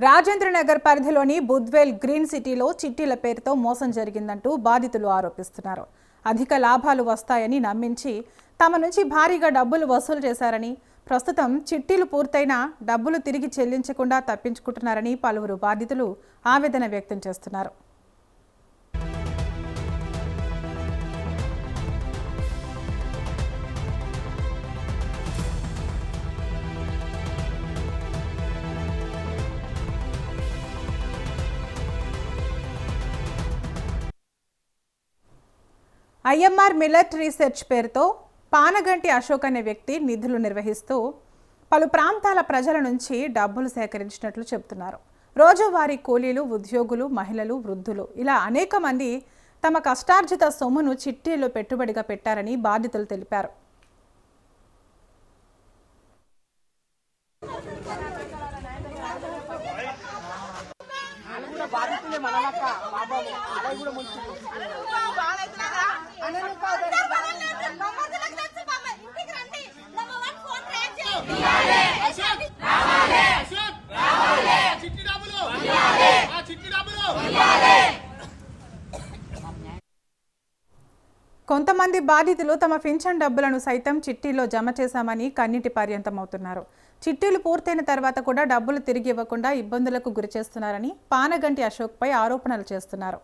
రాజేంద్రనగర్ పరిధిలోని బుద్వేల్ గ్రీన్ సిటీలో చిట్టీల పేరుతో మోసం జరిగిందంటూ బాధితులు ఆరోపిస్తున్నారు. అధిక లాభాలు వస్తాయని నమ్మించి తమ నుంచి భారీగా డబ్బులు వసూలు చేశారని, ప్రస్తుతం చిట్టీలు పూర్తయినా డబ్బులు తిరిగి చెల్లించకుండా తప్పించుకుంటున్నారని పలువురు బాధితులు ఆవేదన వ్యక్తం చేస్తున్నారు. ఐఎంఆర్ మిల్లెట్ రీసెర్చ్ పేరుతో పానగంటి అశోక్ అనే వ్యక్తి నిధులు నిర్వహిస్తూ పలు ప్రాంతాల ప్రజల నుంచి డబ్బులు సేకరించినట్లు చెబుతున్నారు. రోజువారీ కూలీలు, ఉద్యోగులు, మహిళలు, వృద్ధులు ఇలా అనేక మంది తమ కష్టార్జిత సొమ్మును చిట్టీల్లో పెట్టుబడిగా పెట్టారని బాధితులు తెలిపారు. కొంతమంది బాధితులు తమ పింఛన్ డబ్బులను సైతం చిట్టీలో జమ చేశామని కన్నీటి పర్యంతమవుతున్నారు. చిట్టీలు పూర్తయిన తర్వాత కూడా డబ్బులు తిరిగి ఇవ్వకుండా ఇబ్బందులకు గురి చేస్తున్నారని పానగంటి అశోక్ పై ఆరోపణలు చేస్తున్నారు.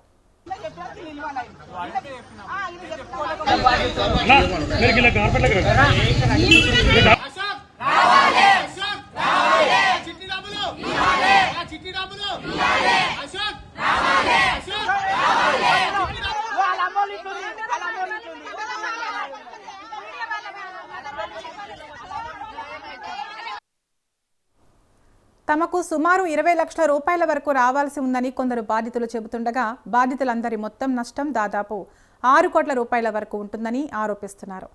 తమకు సుమారు 20 లక్షల రూపాయల వరకు రావాల్సి ఉందని కొందరు బాధితులు చెబుతుండగా బాధితులందరి మొత్తం నష్టం దాదాపు 6 కోట్ల రూపాయల వరకు ఉంటుందని ఆరోపిస్తున్నారు.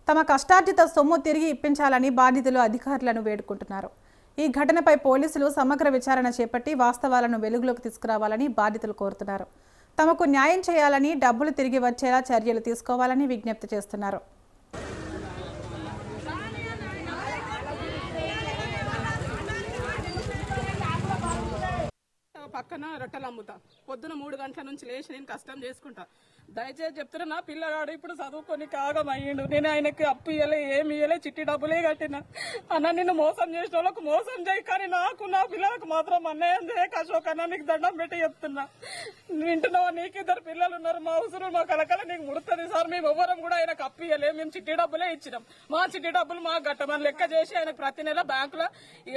తమ కష్టార్జిత సొమ్ము తిరిగి ఇప్పించాలని బాధితులు అధికారులను వేడుకుంటున్నారు. ఈ ఘటనపై పోలీసులు సమగ్ర విచారణ చేపట్టి వాస్తవాలను వెలుగులోకి తీసుకురావాలని బాధితులు కోరుతున్నారు. తమకు న్యాయం చేయాలని, డబ్బులు తిరిగి వచ్చేలా చర్యలు తీసుకోవాలని విజ్ఞప్తి చేస్తున్నారు. పక్కన రొట్టెలు అమ్ముతా. పొద్దున 3 గంటల నుంచి లేచి నేను కష్టం చేసుకుంటా. దయచేసి చెప్తున్నా, నా పిల్లగాడు ఇప్పుడు చదువుకొని కాగమయ్యిండు. నేను ఆయనకి అప్పు ఇయ్యలే, ఏమి ఇయ్యలే, చిట్టి డబ్బులే కట్టిన. అన్న నిన్ను మోసం చేసిన వాళ్ళకు మోసం చేయి, కానీ నాకు, నా పిల్లలకు మాత్రం అన్యాయం చేయక అశోక్ అన్న, నీకు దండం పెట్టి చెప్తున్నా. వింటున్నావా? నీకు 2 పిల్లలు ఉన్నారు. మా అవసరం మా కలకల నీకు ముడుతుంది సార్. మేము ఎవ్వరం కూడా ఆయనకు అప్పు ఇయ్యలే, మేము చిట్టి డబ్బులే ఇచ్చినాం. మా చిట్టి డబ్బులు మాకు కట్టమని లెక్క చేసి ఆయనకు ప్రతి నెల బ్యాంకులో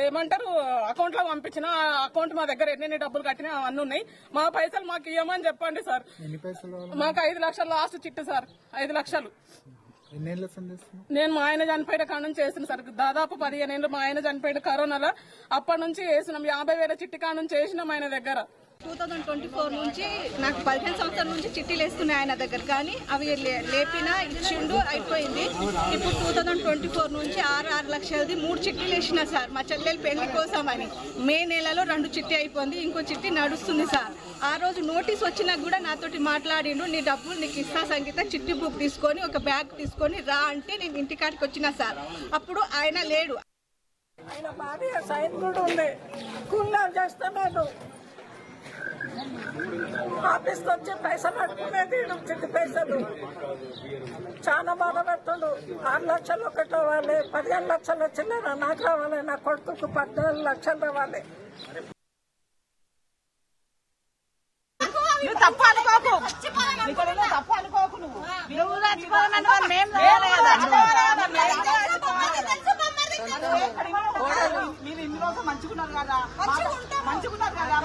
ఏమంటారు అకౌంట్ లో పంపించిన. ఆ అకౌంట్ మా దగ్గర ఎన్ని డబ్బులు కట్టినా అవన్నీ ఉన్నాయి. మా పైసలు మాకు ఇవ్వమని చెప్పండి సార్. మాకు 5 లక్షలు లాస్ట్ చిట్టు సార్. 5 లక్షలు నేను మా ఆయన చనిపోయిన కాడ నుంచి వేసిన సార్. దాదాపు 15 ఏళ్ళు మా ఆయన చనిపోయిన కరోనాలో. అప్పటి నుంచి వేసినాం. 50,000 చిట్టి కాడ నుంచి వేసినాం ఆయన దగ్గర. 2024 నుంచి నాకు 15 సంవత్సరాల నుంచి చిట్టీలు వేస్తున్నాయి ఆయన దగ్గర, కానీ అవి లేపినా ఇచ్చిండు, అయిపోయింది. ఇప్పుడు 2024 నుంచి 6 లక్షలది 3 చిట్టీలు వేసిన సార్. మా చెల్లెలు పెళ్లి కోసం అని మే నెలలో 2 చిట్టి అయిపోయింది, ఇంకో చిట్టి నడుస్తుంది సార్. ఆ రోజు నోటీస్ వచ్చినా కూడా నాతోటి మాట్లాడిండు, నీ డబ్బులు నీకు ఇస్తా సంగీత, చిట్టి బుక్ తీసుకొని ఒక బ్యాగ్ తీసుకొని రా అంటే నేను ఇంటికాడికి వచ్చిన సార్. అప్పుడు ఆయన లేడు. ఆయన భార్య సైన్ కూడా ఉంది, కూలాలు చేస్తున్నాడు. ఆఫీస్ వచ్చి పైసలు అడుకునేది, చిట్టి పైసలు చాలా బాధ పెడుతుండు. 6 లక్షలు ఒకటి రావాలి, 15 లక్షలు వచ్చిన నాకు రావాలి, నా కొడుకు 14 లక్షలు రావాలి. తప్పు అనుకోకు, తప్పు అనుకోకు. నువ్వు చచ్చిపోవాలని వాళ్ళు మేము మీరు ఇన్ని రోజులు మంచుకున్నారు కదా,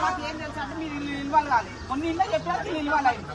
మాకు ఏం తెలుసు అంటే మీరు ఇన్వాల్వ్ కాలేదు. కొన్ని ఇళ్ళ చెప్పారు, మీరు ఇన్వాల్వ్ అయ్యింది.